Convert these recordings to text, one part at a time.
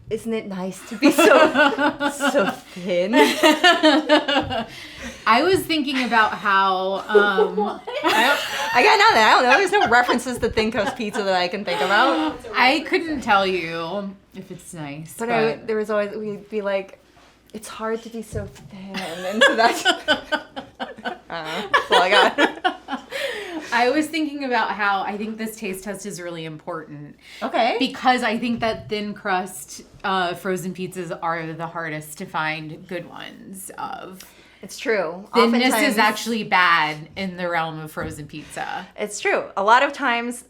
isn't it nice to be so thin? I was thinking about how I got nothing. I don't know. There's no references to thin crust pizza that I can think about. I couldn't tell you if it's nice. But there was always, we'd be like, it's hard to be so thin. And so that's all I got. I was thinking about how I think this taste test is really important. Okay. Because I think that thin crust frozen pizzas are the hardest to find good ones of. It's true. Thinness is actually bad in the realm of frozen pizza. It's true. A lot of times,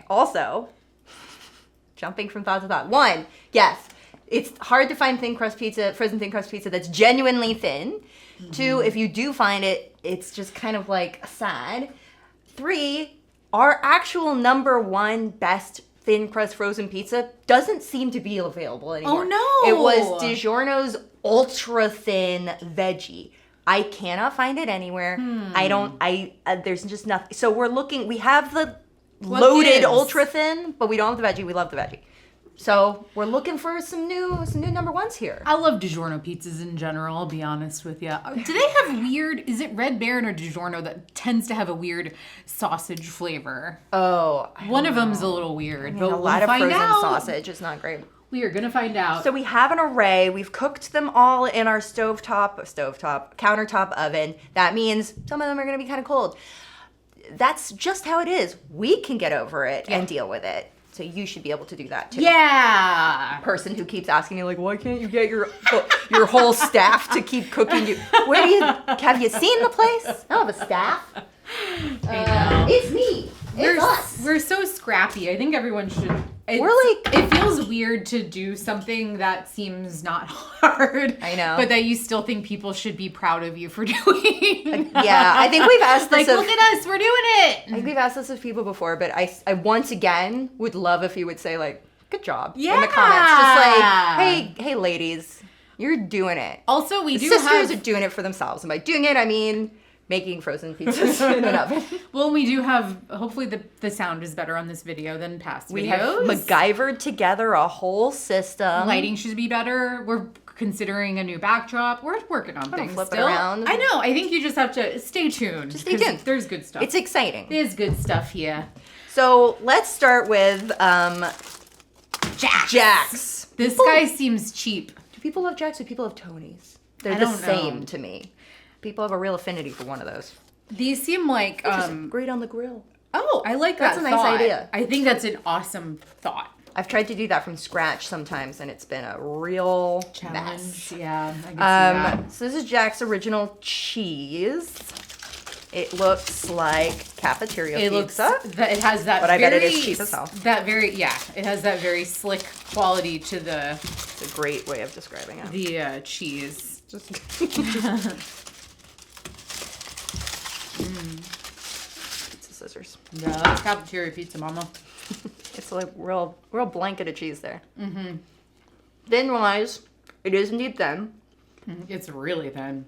also, jumping from thought to thought. One, yes, it's hard to find frozen thin crust pizza that's genuinely thin. Mm-hmm. Two, if you do find it, it's just kind of like sad. Three, our actual number one best thin crust frozen pizza doesn't seem to be available anymore. Oh no! It was DiGiorno's ultra thin veggie. I cannot find it anywhere. There's just nothing. So we have the loaded ultra thin, but we don't have the veggie. We love the veggie. So we're looking for some new number ones here. I love DiGiorno pizzas in general, I'll be honest with you. Do they have is it Red Baron or DiGiorno that tends to have a weird sausage flavor? Oh, one of them's a little weird. But a lot of frozen sausage is not great. We are going to find out. So we have an array. We've cooked them all in our countertop oven. That means some of them are going to be kind of cold. That's just how it is. We can get over it and deal with it. So you should be able to do that too. Yeah. Person who keeps asking me like, why can't you get your whole staff to keep cooking you? Have you seen the place? I don't have a staff. I know. It's me. It's us. We're so scrappy. I think everyone should. It feels weird to do something that seems not hard. I know. But that you still think people should be proud of you for doing. Yeah, I think we've asked this look at us, we're doing it. I think we've asked this of people before, but I once again would love if you would say like, good job in the comments. Just like, hey ladies, you're doing it. Also, sisters are doing it for themselves. And by doing it, I mean making frozen pizzas in an oven. Well, we do have, hopefully the sound is better on this video than past videos. We have MacGyvered together a whole system. Lighting should be better. We're considering a new backdrop. We're working on things flip still. it around. I know. I think you just have to stay tuned. Just stay tuned. There's good stuff. It's exciting. There's good stuff here. So let's start with Jack's. This guy seems cheap. Do people love Jack's or people love Tony's? They're the same to me. People have a real affinity for one of those. These seem like great on the grill. Oh, I like that. That's a nice idea. I think that's an awesome thought. I've tried to do that from scratch sometimes, and it's been a real challenge. Mess. Yeah, I can see that. So this is Jack's original cheese. It looks like cafeteria pizza. It has that. But I bet it is cheap as hell. It has that very slick quality to the. It's a great way of describing it. The cheese. Pizza scissors. Yeah, that's cafeteria pizza, mama. It's like real blanket of cheese there. Mm-hmm. Thin-wise, it is indeed thin. It's really thin.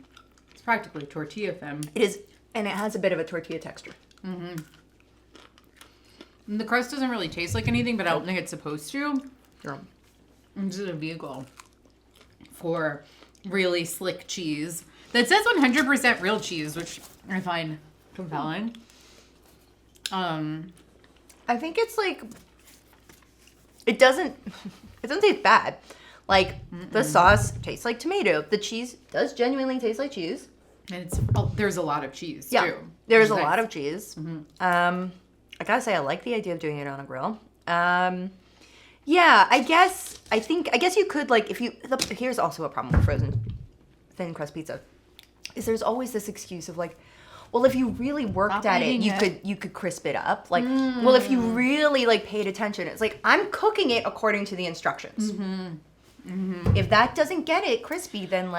It's practically tortilla thin. It is, and it has a bit of a tortilla texture. Mm-hmm. And the crust doesn't really taste like anything, but I don't think it's supposed to. Yeah. This is a vehicle for really slick cheese that says 100% real cheese, which I find compelling. I think it's like it doesn't taste bad. Like the sauce tastes like tomato. The cheese does genuinely taste like cheese. And there's a lot of cheese too. There's a lot of cheese. Mm-hmm. I gotta say I like the idea of doing it on a grill. Yeah, I guess you could like here's also a problem with frozen thin crust pizza. Is there's always this excuse of like, well, if you really worked at it, you could crisp it up. Like, well, if you really like paid attention, it's like I'm cooking it according to the instructions. Mm-hmm. Mm-hmm. If that doesn't get it crispy, then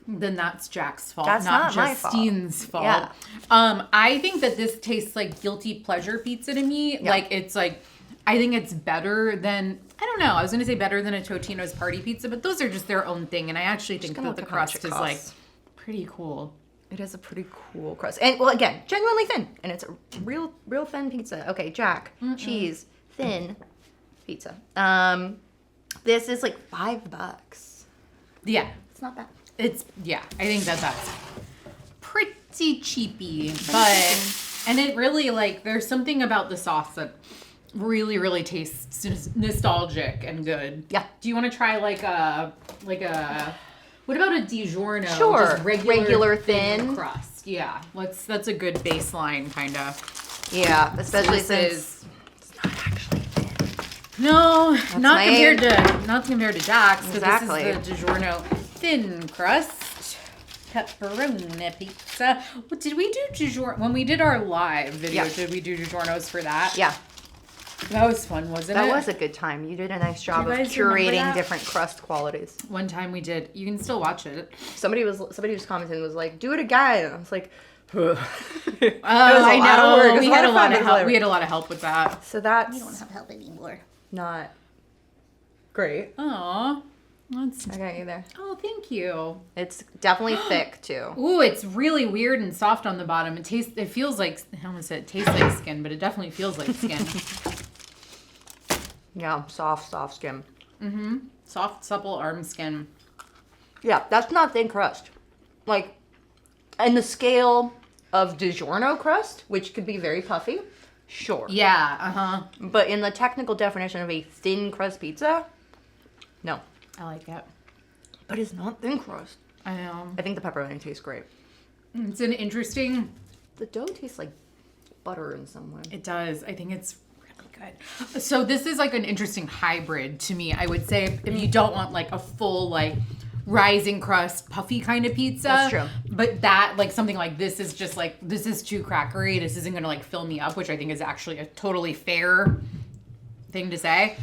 that's Jack's fault. That's not my Justine's fault. Yeah. I think that this tastes like guilty pleasure pizza to me. Yeah. Like it's like I think it's better than I don't know. I was gonna say better than a Totino's party pizza, but those are just their own thing. And I actually think that the crust is like pretty cool. It is a pretty cool crust. And well, again, genuinely thin. And it's a real thin pizza. Okay, Jack, cheese, thin pizza. This is like $5. Yeah. It's not bad. I think that's pretty cheapy, but, and it really, like, there's something about the sauce that really, really tastes nostalgic and good. Yeah. Do you want to try what about a DiGiorno? Sure. Just Regular thin crust. Yeah. That's a good baseline, kind of. Yeah, especially So since it's not actually thin. No, not compared to Jack's. Exactly. So this is the DiGiorno thin crust pepperoni pizza. Well, did we do DiGiorno when we did our live video? Yeah. Did we do DiGiorno's for that? Yeah. That was fun, wasn't it? That was a good time. You did a nice job of guys remember curating that? different crust qualities. One time we did. You can still watch it. Somebody who's commenting was like, "Do it again." I was like, Oh, I know. We had a lot of help. help. We had a lot of help with that. So that's We don't have help anymore. not great. Aw. I got you there. Oh, thank you. It's definitely thick too. Ooh, it's really weird and soft on the bottom. It feels like, I almost said it tastes like skin, but it definitely feels like skin. Yeah, soft skin. Soft, supple arm skin. Yeah, that's not thin crust. Like, in the scale of DiGiorno crust, which could be very puffy, sure. Yeah, uh-huh. But in the technical definition of a thin crust pizza, no. I like it. But it's not thin crust. I know. I think the pepperoni tastes great. It's an interesting... The dough tastes like butter in some way. It does. I think it's really good. So this is like an interesting hybrid to me, I would say, if you don't want like a full like rising crust puffy kind of pizza. That's true. But that, like something like this is just like, this is too crackery. This isn't going to like fill me up, which I think is actually a totally fair thing to say.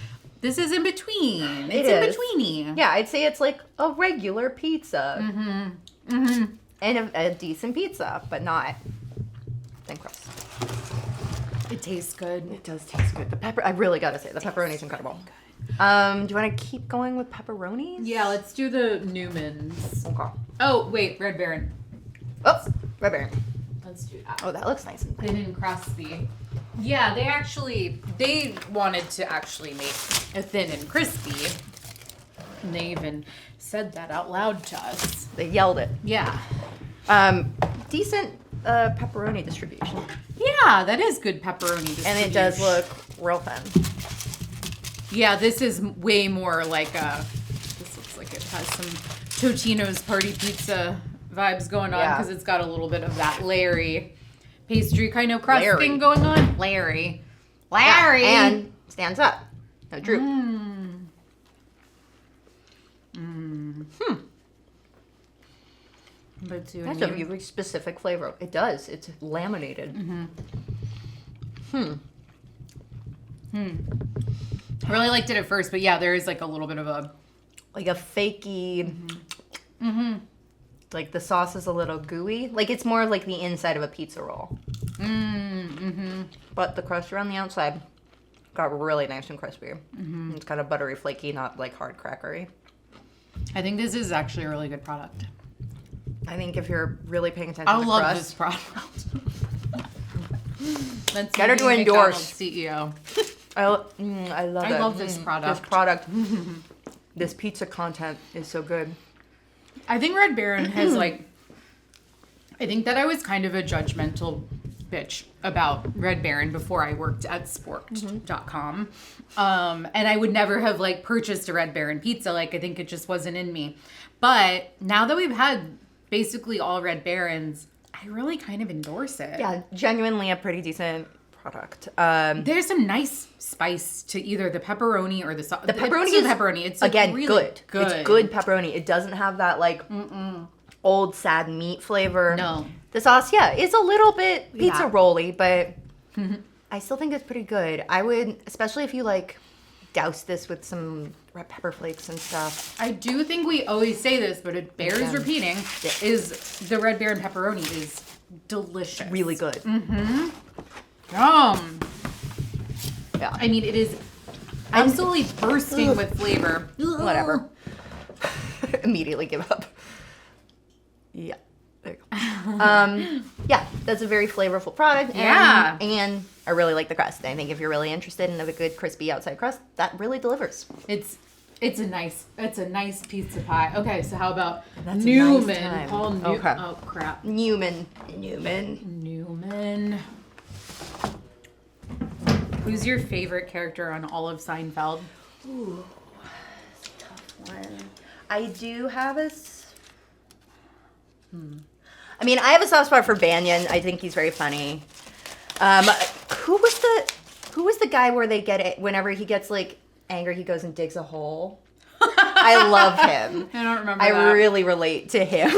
This is in between. It's in betweeny. Yeah, I'd say it's like a regular pizza. And a decent pizza, but not thin crust. It tastes good. It does taste good. I really gotta say, the pepperoni's incredible. Do you want to keep going with pepperonis? Yeah, let's do the Newmans. Okay. Oh, wait, Red Baron. Oh, Red Baron. Let's do that. Oh, that looks nice and Thin and crispy. Yeah, they wanted to actually make a thin and crispy. And they even said that out loud to us. they yelled it. Yeah. Decent pepperoni distribution. Yeah, that is good pepperoni distribution. And it does look real thin. Yeah, this is way more like this looks like it has some Totino's party pizza vibes going on Yeah. because it's got a little bit of that Larry pastry kind of crust Larry. thing going on. Larry. Yeah, and stands up. No droop. But to That's a very specific flavor. It does. It's laminated. I really liked it at first, but yeah, there is like a little bit of a Like a fakey. Like the sauce is a little gooey. Like it's more like the inside of a pizza roll. But the crust around the outside got really nice and crispy. It's kind of buttery, flaky, not like hard crackery. I think this is actually a really good product. I think if you're really paying attention I to love crust, this product. Let's Get her be to endorse. McDonald's CEO. I love it. I love this product. This product. This pizza content is so good. I think Red Baron has like, I think that I was kind of a judgmental bitch about Red Baron before I worked at Sporked.com. And I would never have like purchased a Red Baron pizza. Like I think it just wasn't in me. But now that we've had basically all Red Barons, I really kind of endorse it. Yeah, genuinely a pretty decent product. There's some nice spice to either the pepperoni or the sauce. The pepperoni is pepperoni. It's like again really good. good. It's good pepperoni. It doesn't have that like old sad meat flavor. No. The sauce, yeah, is a little bit pizza Yeah. rolly, but I still think it's pretty good. I would, especially if you like douse this with some red pepper flakes and stuff. I do think we always say this, but it bears Again. repeating, is the Red Baron pepperoni is delicious. Really good. Yeah. Yeah. I mean, it is absolutely bursting with flavor. Whatever. Immediately give up. Yeah. There you go. Yeah, that's a very flavorful product. And, Yeah. And I really like the crust. I think if you're really interested in a good crispy outside crust, that really delivers. It's It's a nice pizza pie. Okay, so how about That's Newman? a nice Paul time. Okay. Oh crap. Newman. Who's your favorite character on all of Seinfeld? Ooh, that's a tough one. I do have a... I mean, I have a soft spot for Banyan. I think he's very funny. Who was the guy where they get it whenever he gets like angry, he goes and digs a hole? I love him. I don't remember I that. really relate to him.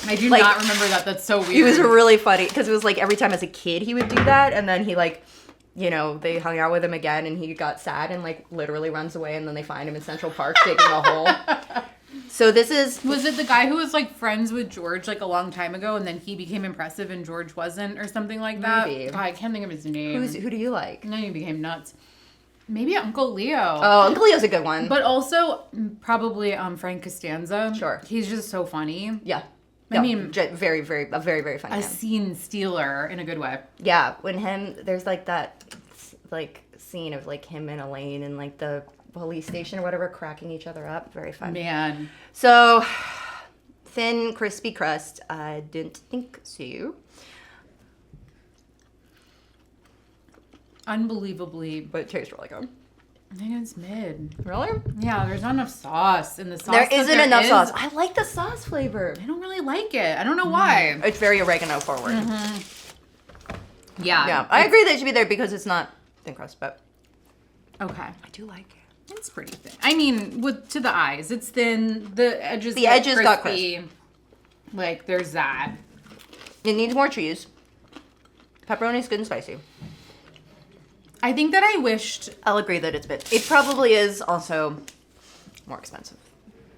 I do like, not remember that. That's so weird. He was really funny because it was like every time as a kid he would do that, and then he like, you know, they hung out with him again and he got sad and like literally runs away, and then they find him in Central Park digging a hole. So this is... Was it the guy who was like friends with George like a long time ago, and then he became impressive and George wasn't, or something like that? Maybe. God, I can't think of his name. Who do you like? And then he became nuts. Maybe Uncle Leo. Oh, Uncle Leo's a good one. But also probably Frank Costanza. Sure. He's just so funny. Yeah. I mean, very, very funny. a scene stealer in a good way. Yeah, there's like that, like scene of like him and Elaine in like the police station or whatever, cracking each other up. Very fun. Man. So, thin, crispy crust. I didn't think so. Unbelievably. But it tastes really good. I think it's mid. Really? Yeah, there's not enough sauce in the sauce. There isn't enough sauce. I like the sauce flavor. I don't really like it. I don't know why. It's very oregano forward. Yeah. Yeah, I agree that it should be there because it's not thin crust, but Okay. I do like it. It's pretty thin. I mean, to the eyes, it's thin. The edges got crispy. Like, there's that. It needs more cheese. Pepperoni's good and spicy. I think that I wished... I'll agree that it's a bit... It probably is also more expensive,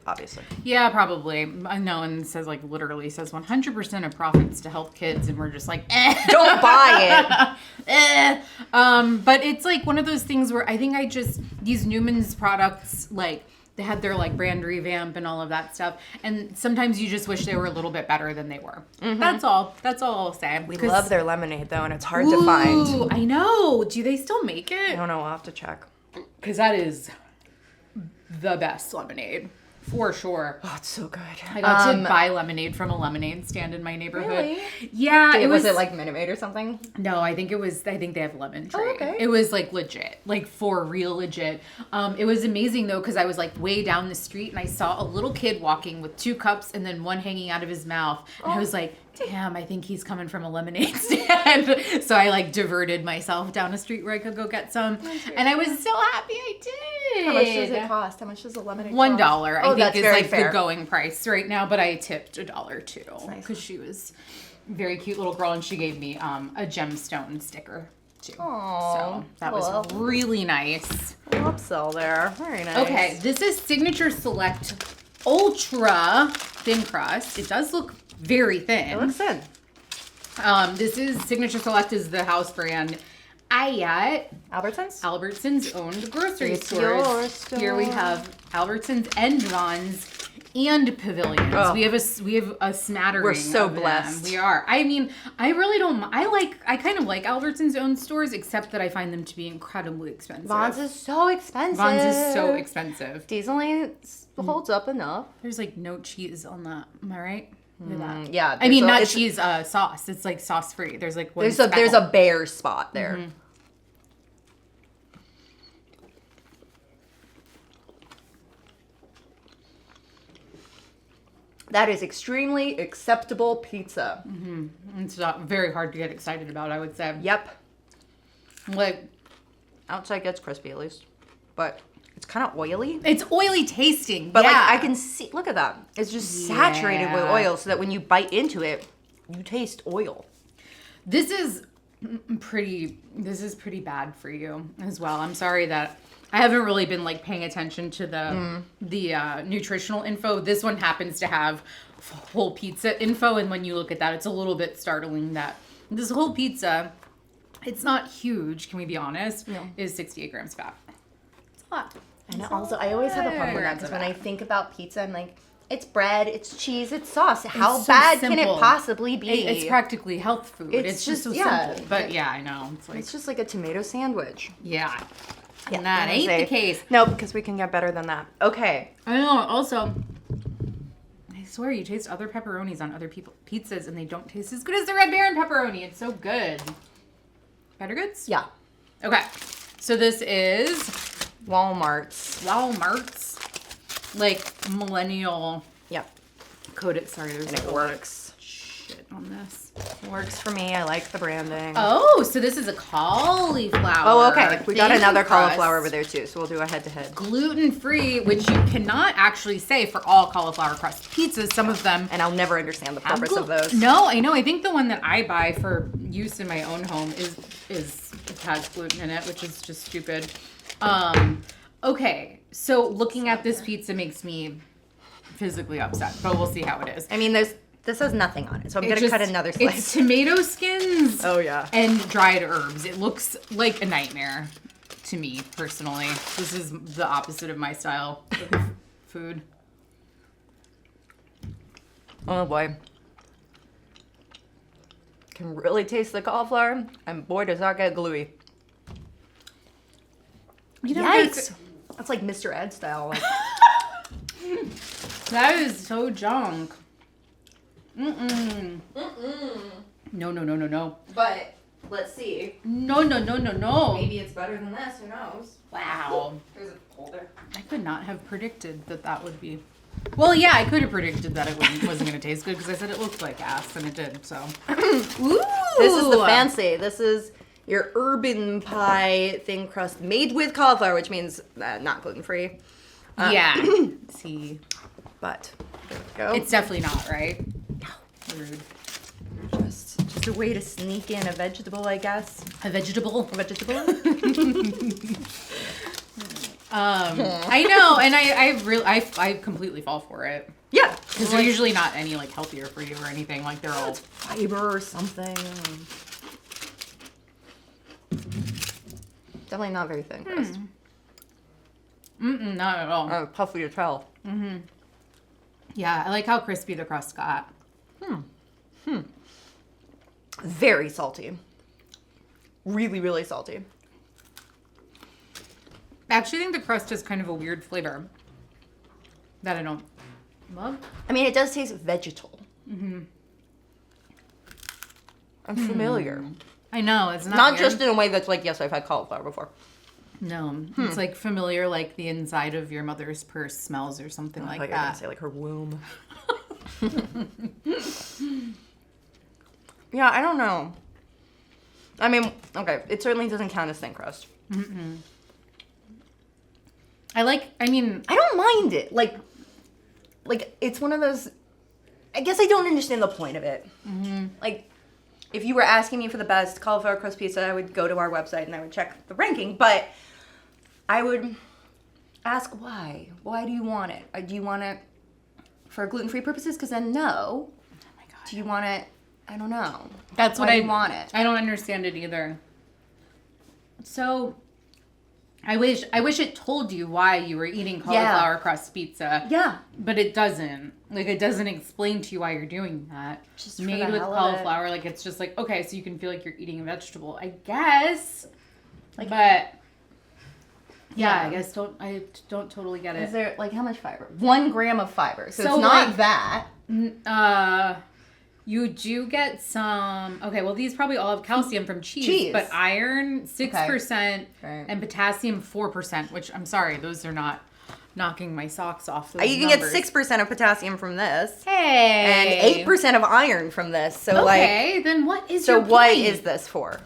obviously. Yeah, probably. I know, and it says, like, literally says 100% of profits to help kids, and we're just like, Don't buy it! But it's, like, one of those things where I think these Newman's products, like, they had their, like, brand revamp and all of that stuff, and sometimes you just wish they were a little bit better than they were. Mm-hmm. That's all I'll say. We love their lemonade, though, and it's hard to find. I know. Do they still make it? I don't know. I'll have to check. Because that is the best lemonade. For sure. Oh, it's so good. I got to buy lemonade from a lemonade stand in my neighborhood. Really? Yeah. Was it like Minute Maid or something? No, I think they have lemon tree. Oh, okay. It was like legit, like for real legit. It was amazing though, because I was like way down the street and I saw a little kid walking with 2 cups and then one hanging out of his mouth. And I was like, damn, I think he's coming from a lemonade stand. So I like diverted myself down a street where I could go get some. And I was so happy I did. How much does it cost? How much does a lemonade $1, cost? I think is like fair. the going price right now, but I tipped $1 too. Nice. Because she was a very cute little girl and she gave me a gemstone sticker too. Aww, so that was really nice. Upsell there. Very nice. Okay, this is Signature Select Ultra Thin Crust. It does look very thin. It looks thin. This is Signature Select is the house brand. Albertsons owned grocery It's stores. your store. Here we have Albertsons and Vons and Pavilions. Oh. We have a smattering. We're so of them. blessed. We are. I mean, I really don't. I kind of like Albertsons owned stores, except that I find them to be incredibly expensive. Vons is so expensive. Diesel holds up enough. There's like no cheese on that. Am I right? Look at that. Yeah. I mean, not cheese, sauce. It's like sauce free. There's like one there's a bare spot there. Mm-hmm. That is extremely acceptable pizza. Mm-hmm. It's very hard to get excited about, I would say. Yep. Like, outside gets crispy at least, but it's kind of oily. it's oily tasting, But yeah. like I can see, look at that. It's just saturated with oil, so that when you bite into it, you taste oil. This is pretty bad for you as well. I'm sorry that I haven't really been like paying attention to the nutritional info. This one happens to have whole pizza info, and when you look at that, it's a little bit startling that this whole pizza, it's not huge, can we be honest, is 68 grams fat. It's a lot. And also, I always have a problem with that because when I think about pizza, I'm like, it's bread, it's cheese, it's sauce. How so bad can it simple. possibly be? It's practically health food. It's just so yeah, simple. But yeah, I know. It's like, it's just like a tomato sandwich. yeah. And that ain't the case. No, because we can get better than that. Okay. I know. Also, I swear you taste other pepperonis on other people's pizzas and they don't taste as good as the Red Baron pepperoni. It's so good. Better Goods? Yeah. Okay. So this is Walmart's. Like millennial Yep. coated. Sorry, there's And it works. shit on this. Works for me. I like the branding. Oh, so this is a cauliflower. Oh, okay. We got thin another crust. cauliflower over there too, so we'll do a head-to-head. Gluten-free, which you cannot actually say for all cauliflower crust pizzas. Some of them And I'll never understand the have purpose of those. No, I know. I think the one that I buy for use in my own home is it has gluten in it, which is just stupid. Okay, so looking at this pizza makes me physically upset, but we'll see how it is. I mean, this has nothing on it, so I'm going to cut another slice. It's tomato skins. Oh, yeah. And dried herbs. It looks like a nightmare to me, personally. This is the opposite of my style of food. Oh, boy. Can really taste the cauliflower, and boy, does that get gluey. You know, Yikes! That's like Mr. Ed style. Like, that is so junk. No. but let's see. No. Maybe it's better than this. Who knows? Wow. There's a holder. I could not have predicted that would be. Well, yeah, I could have predicted that it wasn't going to taste good because I said it looked like ass, and it did, so. Ooh! This is the fancy. This is your urban pie thin crust made with cauliflower, which means not gluten-free. Yeah. See. But there we go. It's definitely not, right? Rude. Just a way to sneak in a vegetable, I guess. A vegetable? A vegetable? I know, and I completely fall for it. Yeah. Because they're usually not any, like, healthier for you or anything. Like, they're all... Fiber or something. Definitely not very thin crust. Not at all. Oh, puffy as hell. Yeah, I like how crispy the crust got. Very salty. Really, really salty. I actually think the crust has kind of a weird flavor that I don't love. I mean, it does taste vegetal. I'm familiar. I know, it's Not weird. just in a way that's like, yes, I've had cauliflower before. No, it's like familiar, like the inside of your mother's purse smells or something like I that. was say like her womb. Yeah, I don't know. I mean, okay, it certainly doesn't count as thin crust. I don't mind it. Like it's one of those. I guess I don't understand the point of it. Like, if you were asking me for the best cauliflower crust pizza, I would go to our website and I would check the ranking. But I would ask why. Why do you want it? Do you want it for gluten-free purposes? Because then no. Oh my god. Do you want it? I don't know. That's what Why do you want it. I don't understand it either. So, I wish it told you why you were eating cauliflower crust pizza. Yeah. But it doesn't. Like, it doesn't explain to you why you're doing that. Just for made the with hell of cauliflower. Like, it's just like, okay, so you can feel like you're eating a vegetable, I guess. But yeah, I guess I don't totally get it. Is there, like, how much fiber? 1 gram of fiber. So it's not like, that. You do get some. Okay, well, these probably all have calcium from cheese. But iron 6% and potassium 4%. Which I'm sorry, those are not knocking my socks off. Those You can get 6% of potassium from this. Hey, And 8% of iron from this. So okay, then what is so your point? what is this for?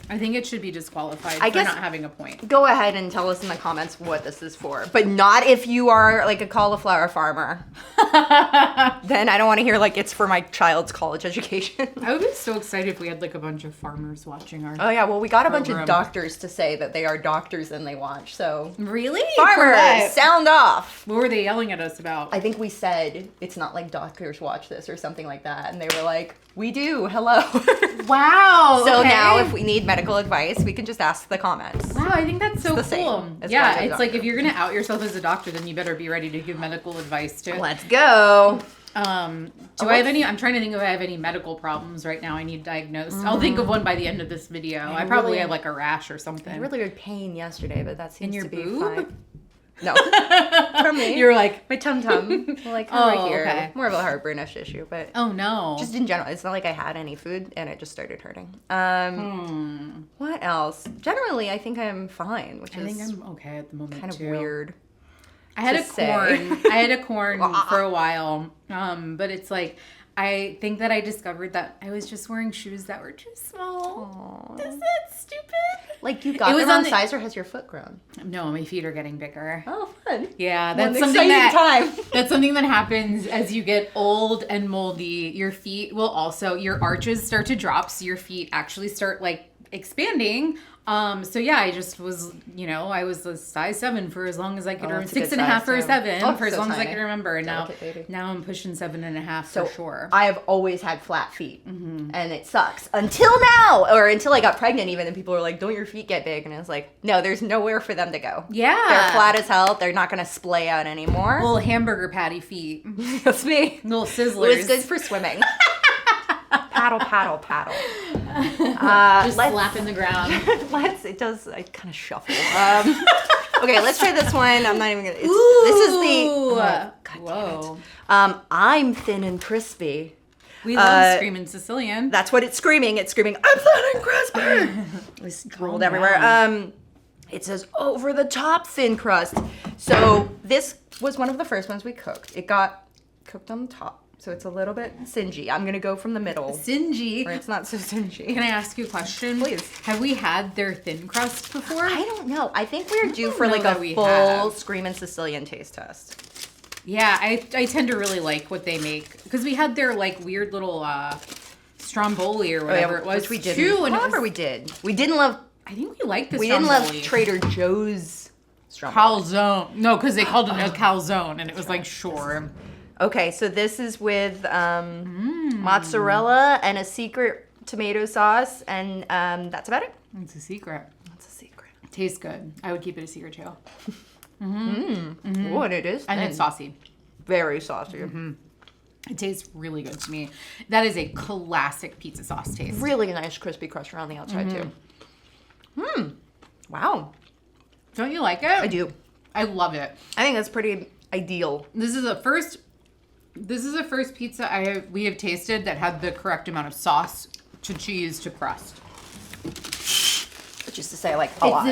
I think it should be disqualified I for guess- not having a point. Go ahead and tell us in the comments what this is for. But not if you are like a cauliflower farmer. Then I don't want to hear like it's for my child's college education. I would be so excited if we had like a bunch of farmers watching our. Oh yeah, well we got a bunch of program. doctors to say that they are doctors and they watch. So Really? farmers, sound off. What were they yelling at us about? I think we said it's not like doctors watch this or something like that, and they were like, "We do. Hello." Wow. So okay. now if we need medical advice, we can just ask the comments. Wow, I think that's so It's the cool. same as Yeah, going to a it's like doctor. if you're gonna out yourself as a doctor, then you better be ready to give medical advice too. Let's go. Do I have any? I'm trying to think if I have any medical problems right now I need diagnosed. I'll think of one by the end of this video. I probably have like a rash or something. I had really weird pain yesterday, but that seems In your to be boob? fine. No. From me. You're like, my tum-tum. Like right here. okay. More of a heartburnish issue, but oh no. just in general. It's not like I had any food and it just started hurting. What else? Generally, I think I'm fine, which I think is I'm okay at the moment kind of too. weird. I had to a say. corn. I had a corn for a while. But it's like I think that I discovered that I was just wearing shoes that were too small. Aww. Is that stupid? Like you got It was the wrong on the- size, or has your foot grown? No, my feet are getting bigger. Oh, fun. Yeah, One that's something exciting that time. that's something that happens as you get old and moldy. Your feet will also your arches start to drop, so your feet actually start like expanding. So yeah, I just was, I was a size 7 for as long as I could remember. that's a good 6.5 or size, 7 yeah. for as So long as I tiny. could remember. And Delicate baby. now I'm pushing 7.5 So for sure. I have always had flat feet, and it sucks until now, or until I got pregnant. Even and people were like, "Don't your feet get big?" And I was like, "No, there's nowhere for them to go. Yeah. They're flat as hell. They're not gonna splay out anymore." Little hamburger patty feet. That's me. Little sizzlers. It was good for swimming. Paddle, paddle, paddle. Just slapping the ground. It does. I kind of shuffle. Okay, let's try this one. I'm not even gonna. This is the. Ooh. God damn Whoa. it. I'm thin and crispy. We love Screamin Sicilian. That's what it's screaming. It's screaming, I'm thin and crispy. It's rolled everywhere. It says over the top thin crust. So this was one of the first ones we cooked. It got cooked on the top. So it's a little bit singy. I'm going to go from the middle. Singy. Where it's not so singy. Can I ask you a question? Please. Have we had their thin crust before? I don't know. I think we're due for know like that a we full have. Screamin Sicilian taste test. Yeah, I tend to really like what they make. Because we had their like weird little stromboli or whatever it was. Which we did. Too, and Whatever we did. We didn't love. I think we liked the We stromboli. didn't love Trader Joe's stromboli. calzone. No, because they called it a calzone, and it was like, sure. Okay, so this is with mozzarella and a secret tomato sauce, and that's about it. It's a secret. That's a secret. Tastes good. I would keep it a secret too. Oh, and it is And thin. it's saucy. Very saucy. It tastes really good to me. That is a classic pizza sauce taste. Really nice crispy crust around the outside too. Wow, Don't you like it? I do. I love it. I think that's pretty ideal. This is the first pizza we have tasted that had the correct amount of sauce to cheese to crust. Which is to say, like a lot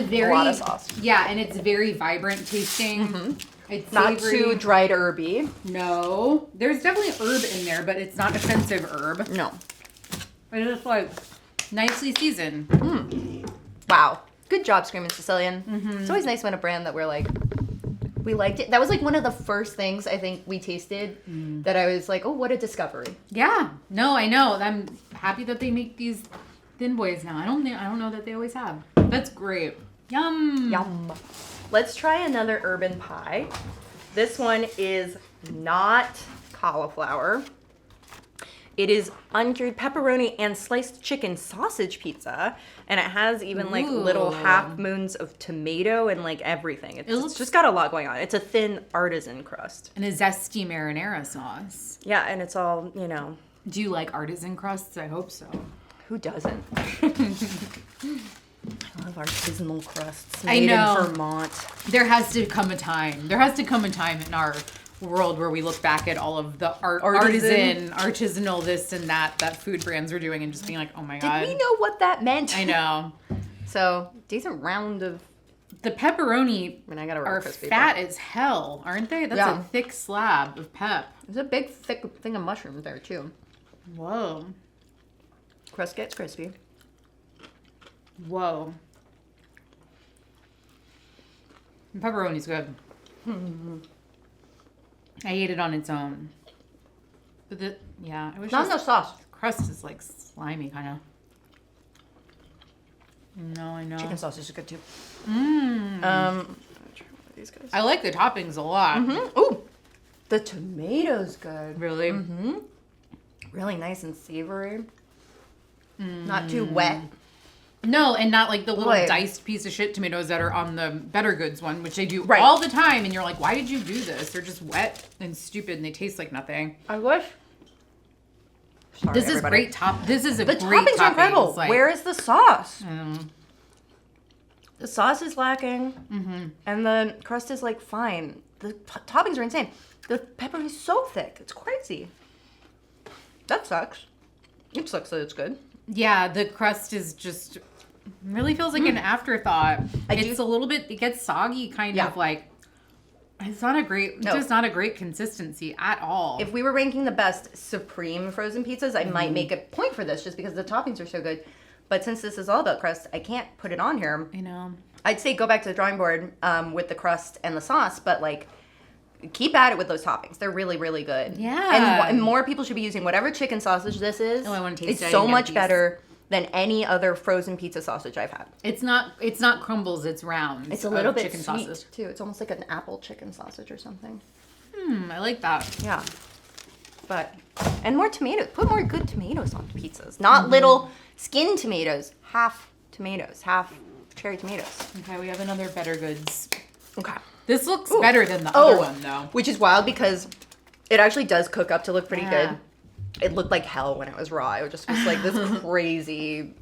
of sauce. Yeah, and it's very vibrant tasting. It's Not savory. too dried herby. No, there's definitely herb in there, but it's not offensive herb. No. It's just like nicely seasoned. Wow. Good job, Screamin Sicilian. It's always nice when a brand that we're like, we liked it. That was like one of the first things I think we tasted that I was like, oh, what a discovery. Yeah, no, I know. I'm happy that they make these thin boys now. I don't know that they always have. That's great. Yum. Yum. Let's try another urban pie. This one is not cauliflower. It is uncured pepperoni and sliced chicken sausage pizza. And it has even like little half moons of tomato and like everything. It's just got a lot going on. It's a thin artisan crust. And a zesty marinara sauce. Yeah, and it's all, Do you like artisan crusts? I hope so. who doesn't? I love artisanal crusts I made know. in Vermont. There has to come a time. There has to come a time in our world where we look back at all of the artisanal this and that food brands are doing and just being like, oh my God. Did we know what that meant? I know. So, decent round of... The pepperoni I got a are fat as hell, aren't they? That's a thick slab of pep. There's a big, thick thing of mushrooms there, too. Whoa. Crust gets crispy. Whoa. The pepperoni's good. I ate it on its own. But it was Not enough sauce. crust is like slimy kind of. No, I know. Chicken sausage is good, too. Mm. Try one of these guys. I like the toppings a lot. Ooh, the tomato's good. Really? Really nice and savory. Not too wet. No, and not like the little Right. diced piece of shit tomatoes that are on the Better Goods one, which they do Right. all the time. And you're like, why did you do this? They're just wet and stupid and they taste like nothing. I wish. Sorry, This is everybody. great top. This is a The great toppings are incredible. Like, Where is the sauce? The sauce is lacking, and the crust is like fine. The toppings are insane. The pepperoni is so thick. It's crazy. That sucks. It sucks that it's good. yeah, the crust is just really feels like an afterthought. It's a little bit. It gets soggy, kind Yeah. of like. It's not a great. No. Just not a great consistency at all. If we were ranking the best supreme frozen pizzas, I might make a point for this just because the toppings are so good. But since this is all about crust, I can't put it on here. I know. I'd say go back to the drawing board with the crust and the sauce, but like keep at it with those toppings. They're really, really good. Yeah. And more people should be using whatever chicken sausage this is. Oh, I wanna taste it's it. I so didn't get a much piece. better than any other frozen pizza sausage I've had. It's not crumbles. It's rounds. It's a little of bit chicken sweet sausage. too. It's almost like an apple chicken sausage or something. I like that. Yeah. But and more tomatoes. Put more good tomatoes on pizzas. Not little skinned tomatoes. Half cherry tomatoes. Okay, we have another Better Goods. Okay. This looks better than the other one, though. Which is wild because it actually does cook up to look pretty Yeah. good. It looked like hell when it was raw. It just was like this crazy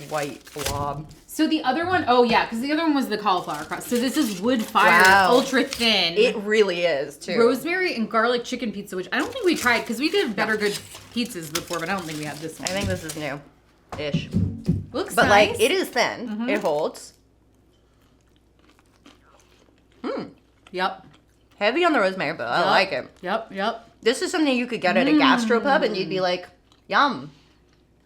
white blob. So the other one, oh yeah, because the other one was the cauliflower crust. So this is wood fired, Wow. ultra thin. It really is too. Rosemary and garlic chicken pizza, which I don't think we tried because we did Better Good pizzas before, but I don't think we had this I one. think this is new-ish. Looks But nice. like it is thin. It holds. Yep. Heavy on the rosemary, but I like it. Yep. This is something you could get at a gastropub and you'd be like, yum.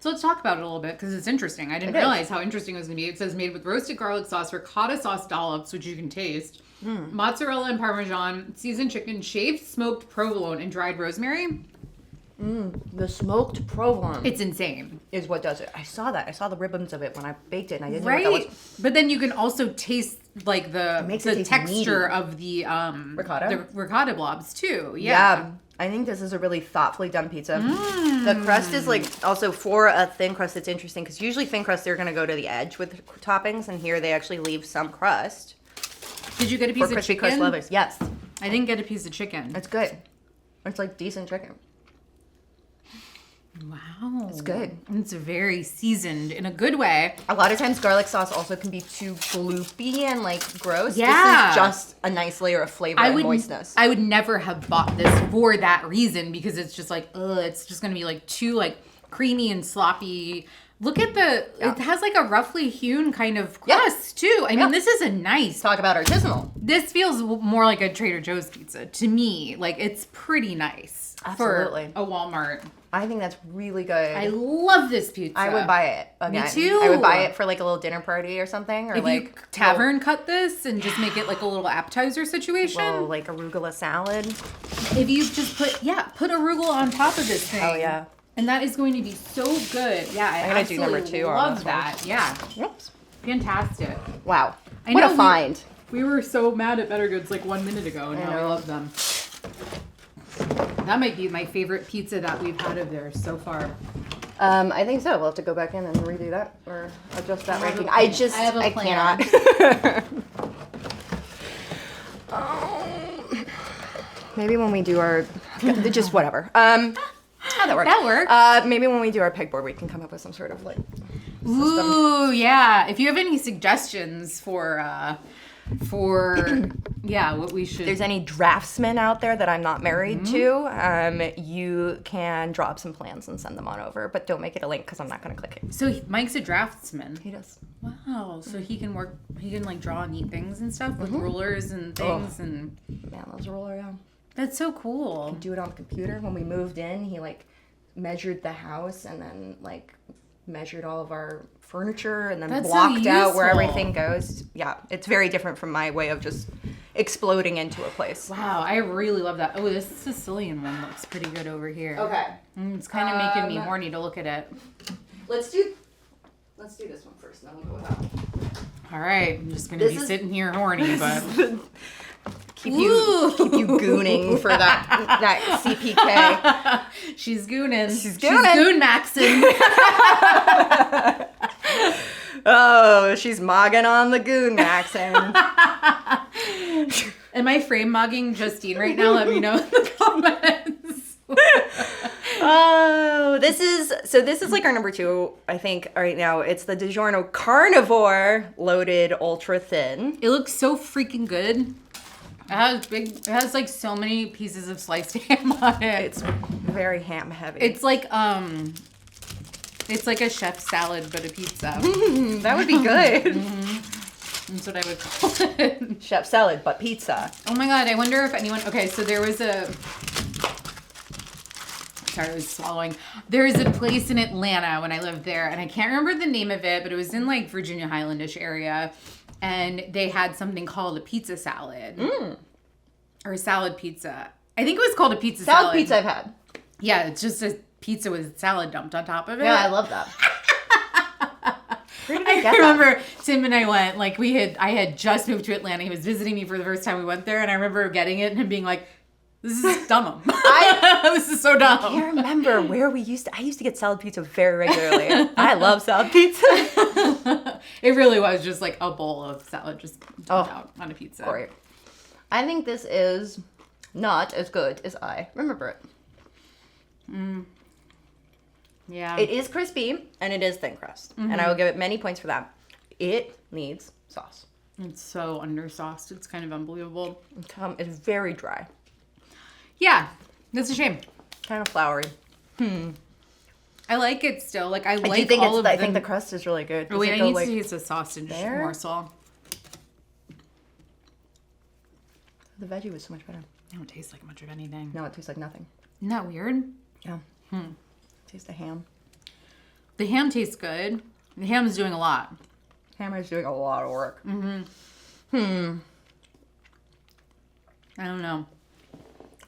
So let's talk about it a little bit because it's interesting. I didn't It is. realize how interesting it was going to be. It says made with roasted garlic sauce, ricotta sauce dollops, which you can taste, mozzarella and parmesan, seasoned chicken, shaved smoked provolone, and dried rosemary. The smoked provolone It's insane. is what does it. I saw that. I saw the ribbons of it when I baked it and I didn't know what that Right. was. But then you can also taste like the makes it taste texture meaty. of the Ricotta? the ricotta blobs too. Yeah. I think this is a really thoughtfully done pizza. The crust is like also for a thin crust. It's interesting because usually thin crust they're gonna go to the edge with toppings, and here they actually leave some crust Did you get a piece for of crispy chicken? crust lovers. Yes, I didn't get a piece of chicken. it's good. It's like decent chicken. Wow. It's good. It's very seasoned in a good way. A lot of times garlic sauce also can be too gloopy and like gross. Yeah. This is just a nice layer of flavor and moistness. I would never have bought this for that reason because it's just like, it's just gonna be like too like creamy and sloppy. Look at it has like a roughly hewn kind of crust too. I mean, this is a nice. Talk about artisanal. This feels more like a Trader Joe's pizza to me. Like it's pretty nice Absolutely. for a Walmart. I think that's really good. I love this pizza. I would buy it again. Me too. I would buy it for like a little dinner party or something, or If like you tavern cut this and just make it like a little appetizer situation. little like arugula salad. If you just put arugula on top of this thing. Oh yeah. And that is going to be so good. Yeah, I I'm gonna do number absolutely 2 on love this one. that. Yeah, Oops. fantastic. Wow. I What know a find. We were so mad at Better Goods like 1 minute ago, and now I know. love them. That might be my favorite pizza that we've had of theirs so far. I think so. We'll have to go back in and redo that or adjust that I have ranking. a plan. I I have a cannot. Maybe when we do our, just whatever. That works. That works. Maybe when we do our pegboard, we can come up with some sort of like. Ooh, yeah. If you have any suggestions for what we should. If there's any draftsmen out there that I'm not married to, you can draw up some plans and send them on over. But don't make it a link because I'm not going to click it. So Mike's a draftsman. He does. Wow. So he can like draw neat things and stuff with rulers and things and. Man, those roller, yeah. That's so cool. Do it on the computer. When we moved in, he like measured the house and then like measured all of our furniture and then That's so blocked out where useful. everything goes. Yeah, it's very different from my way of just exploding into a place. Wow, I really love that. Oh, this Sicilian one looks pretty good over here. Okay, It's kind of making me horny to look at it. let's do this one first, and then we'll go with that one. All right, I'm just gonna This be is- sitting here horny, but Keep you gooning for that CPK. she's gooning. She's gooning. Goon maxing. Oh, she's mogging on the goon accent. Am I frame mogging Justine right now? Let me know in the comments. Oh, this is like our number 2, I think, right now. It's the DiGiorno Carnivore Loaded Ultra Thin. It looks so freaking good. It has like so many pieces of sliced ham on it. It's very ham heavy. It's like a chef salad but a pizza. That would be good. Mm-hmm. That's what I would call it. Chef salad but pizza. Oh my god, I wonder if anyone. Okay, so there was a. Sorry, I was swallowing. There was a place in Atlanta when I lived there, and I can't remember the name of it, but it was in like Virginia Highlandish area. And they had something called a pizza salad. Or a salad pizza. I think it was called a pizza salad. Salad pizza I've had. Yeah, it's just a pizza with salad dumped on top of it. Yeah, I love that. Where did I get I remember Tim and I went, like I had just moved to Atlanta. He was visiting me for the first time we went there. And I remember getting it and him being like, this is dumb. This is so dumb. I can't remember where I used to get salad pizza very regularly. I love salad pizza. It really was just like a bowl of salad just dumped out on a pizza. Great. I think this is not as good as I remember it. Yeah. It is crispy and it is thin crust. And I will give it many points for that. It needs sauce. It's so undersauced. It's kind of unbelievable. It's very dry. Yeah. That's a shame. Kind of floury. I like it still. Like I think the crust is really good. Oh, wait, I need to taste the sausage morsel. The veggie was so much better. It don't taste like much of anything. No, it tastes like nothing. Isn't that weird? Yeah. Taste the ham. The ham tastes good. The ham is doing a lot. Ham is doing a lot of work. I don't know.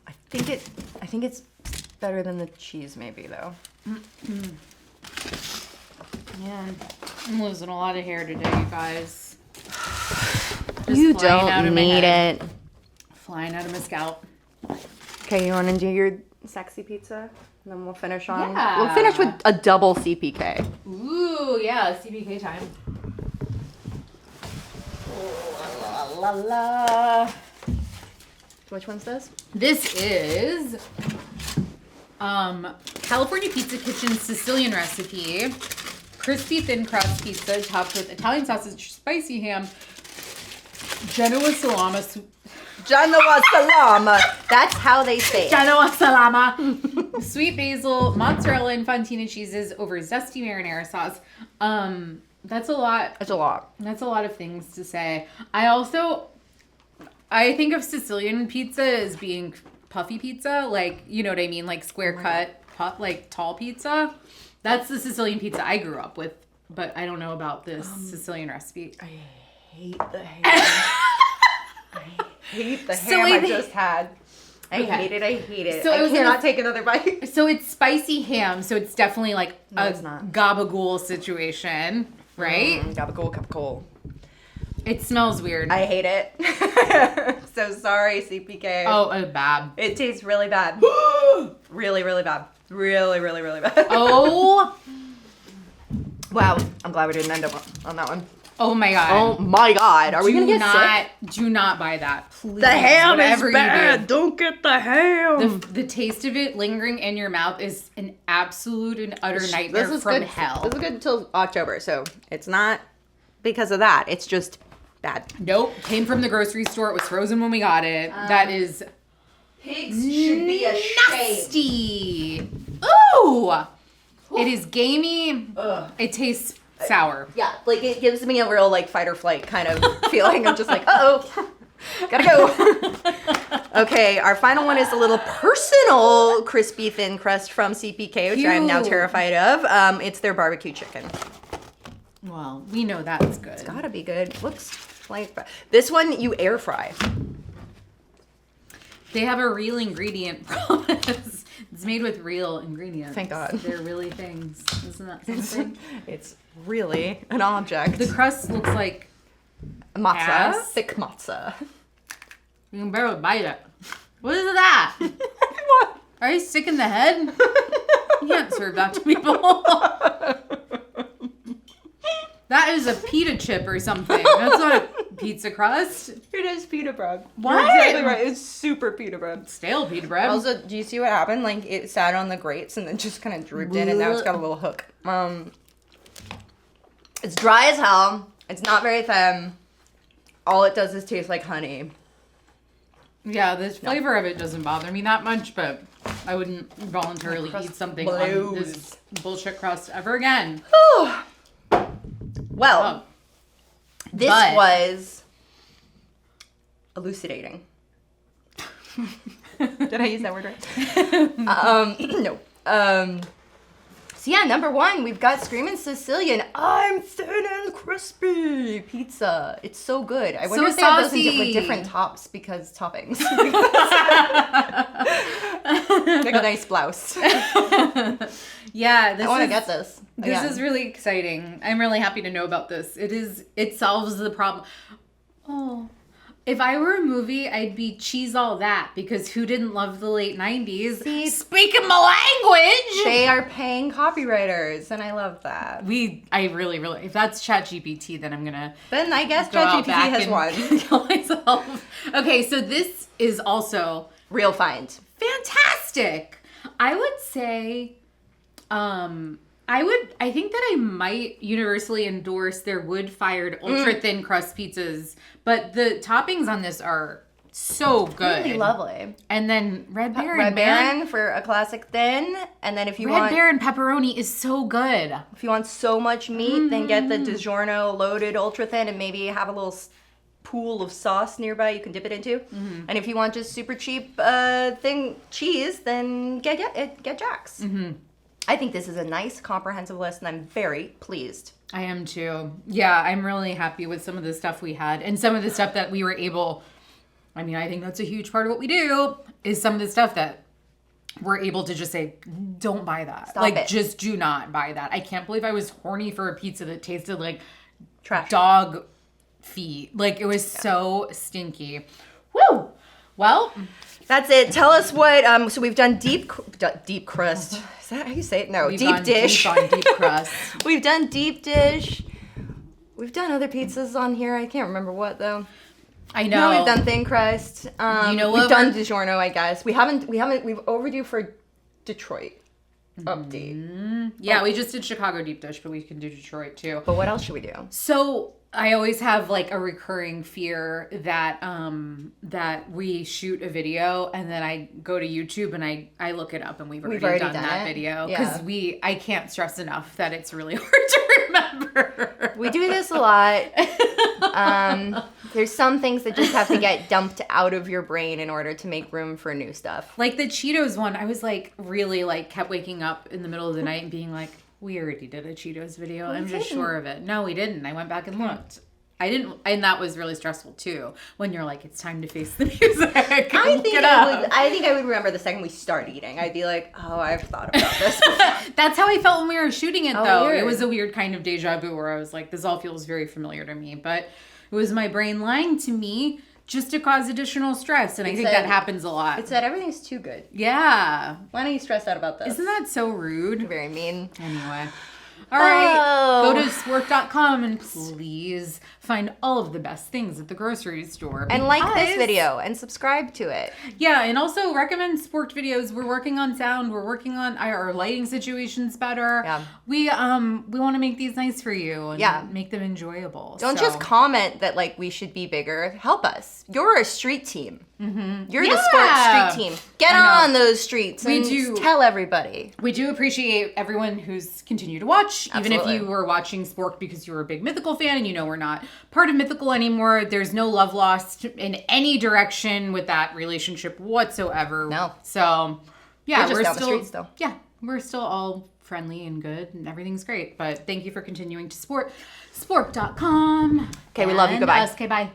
I think it's better than the cheese maybe though. Yeah. I'm losing a lot of hair today, you guys. You don't need it. Flying out of my scalp. Okay, you want to do your sexy pizza? And then we'll finish on. Yeah. We'll finish with a double CPK. Ooh, yeah, CPK time. La la la. Which one's this? This is California Pizza Kitchen's Sicilian recipe. Crispy thin crust pizza topped with Italian sausage, spicy ham, Genoa salama. Genoa salama. That's how they say it. Genoa salama. Sweet basil, mozzarella, and fontina cheeses over zesty marinara sauce. That's a lot. It's a lot. That's a lot of things to say. I think of Sicilian pizza as being puffy pizza, like, you know what I mean? Like square cut, like tall pizza. That's the Sicilian pizza I grew up with, but I don't know about this Sicilian recipe. I hate the ham. I hate the ham I just had. I hate it. So I cannot take another bite. So it's spicy ham, so it's definitely like it's not. gabagool situation, right? Gabagool. It smells weird. I hate it. So sorry, CPK. Oh, bad. It tastes really bad. Really, really bad. Really, really, really bad. Oh. Wow. I'm glad we didn't end up on that one. Oh my god. Oh my god. Are we going to get sick? Do not buy that. Please. The ham is Whatever bad. you do. Don't get the ham. The taste of it lingering in your mouth is an absolute and utter nightmare from hell. This is good until October, so it's not because of that. It's just bad. Nope. Came from the grocery store. It was frozen when we got it. That is Pigs should be ashamed. nasty. Ooh. It is gamey. Ugh. It tastes sour. Yeah, like it gives me a real like fight or flight kind of feeling. I'm just like, uh-oh, gotta go. Okay, our final one is a little personal crispy thin crust from CPK, which I am now terrified of. It's their barbecue chicken. Well, we know that's good. It's gotta be good. Looks like this one you air fry. They have a real ingredient promise. It's made with real ingredients. Thank God. They're really things. Isn't that something? It's really an object. The crust looks like matzah, ass. thick matzah. You can barely bite it. What is that? What? Are you sick in the head? You can't serve that to people. That That is a pita chip or something. That's not a pizza crust. It is pita bread. What? You're exactly right. It's super pita bread. Stale pita bread. Also, do you see what happened? Like, it sat on the grates and then just kind of drooped in, and now it's got a little hook. It's dry as hell. It's not very thin. All it does is taste like honey. Yeah, the flavor of it doesn't bother me that much, but I wouldn't voluntarily eat something on this bullshit crust ever again. Well, this was elucidating. Did I use that word right? No. So yeah, number one, we've got Screamin Sicilian. I'm thin and crispy pizza. It's so good. I wonder if they have those with different toppings. Like a nice blouse. Yeah, I want to get this. This is really exciting. I'm really happy to know about this. It solves the problem. Oh. If I were a movie, I'd be Cheese All That, because who didn't love the late 90s? See, speaking my language! They are paying copywriters, and I love that. I really, if that's ChatGPT, then I'm gonna... Then I guess ChatGPT has won. Kill myself. Okay, so this is also... Real find. Fantastic! I would say... I think that I might universally endorse their wood-fired ultra-thin crust pizzas, but the toppings on this are so good. Really lovely. And then Red Baron. Red Baron for a classic thin, and then if you want... Red Baron pepperoni is so good. If you want so much meat, then get the DiGiorno loaded ultra-thin and maybe have a little pool of sauce nearby you can dip it into. And if you want just super cheap thin cheese, then get Jack's. I think this is a nice, comprehensive list, and I'm very pleased. I am too. Yeah, I'm really happy with some of the stuff we had, and some of the stuff that we were able... I mean, I think that's a huge part of what we do, is some of the stuff that we're able to just say, don't buy that. Stop it. Just do not buy that. I can't believe I was horny for a pizza that tasted like trash dog feet. Like, it was so stinky. Woo! Well... That's it. Tell us what. So we've done deep crust. Is that how you say it? No, deep dish. Deep on deep crust. We've done deep dish. We've done other pizzas on here. I can't remember what though. I know. No, we've done thin crust. You know what? We've done DiGiorno, I guess. We haven't. We've overdue for Detroit update. Yeah, we just did Chicago deep dish, but we can do Detroit too. But what else should we do? So I always have like a recurring fear that that we shoot a video and then I go to YouTube and I look it up and we've already done that video because I can't stress enough that it's really hard to remember. We do this a lot. There's some things that just have to get dumped out of your brain in order to make room for new stuff. Like the Cheetos one, I was like really like kept waking up in the middle of the night and being like, we already did a Cheetos video. I'm just sure of it. No, we didn't. I went back and looked. I didn't, and that was really stressful too. When you're like, it's time to face the music. I think I would remember the second we start eating. I'd be like, oh, I've thought about this. That's how I felt when we were shooting it, though. Weird. It was a weird kind of deja vu where I was like, this all feels very familiar to me, but it was my brain lying to me just to cause additional stress, and I think that happens a lot. It's that everything's too good. Yeah. Why don't you stress out about this? Isn't that so rude? Very mean. Anyway. All right, go to Sporked.com and please find all of the best things at the grocery store. And like this video and subscribe to it. Yeah, and also recommend Sporked videos. We're working on sound. We're working on our lighting situations better. Yeah. We want to make these nice for you and make them enjoyable. Don't just comment that like we should be bigger. Help us. You're a street team. You're the Sporked street team. Get on those streets and tell everybody. We do appreciate everyone who's continued to watch. Absolutely. Even if you were watching Sporked because you were a big Mythical fan and you know we're not part of Mythical anymore. There's no love lost in any direction with that relationship whatsoever. No. So, yeah, we're still down the street still. Yeah, we're still all friendly and good and everything's great. But thank you for continuing to support Sporked.com. Okay, we love you. Goodbye. Okay, bye.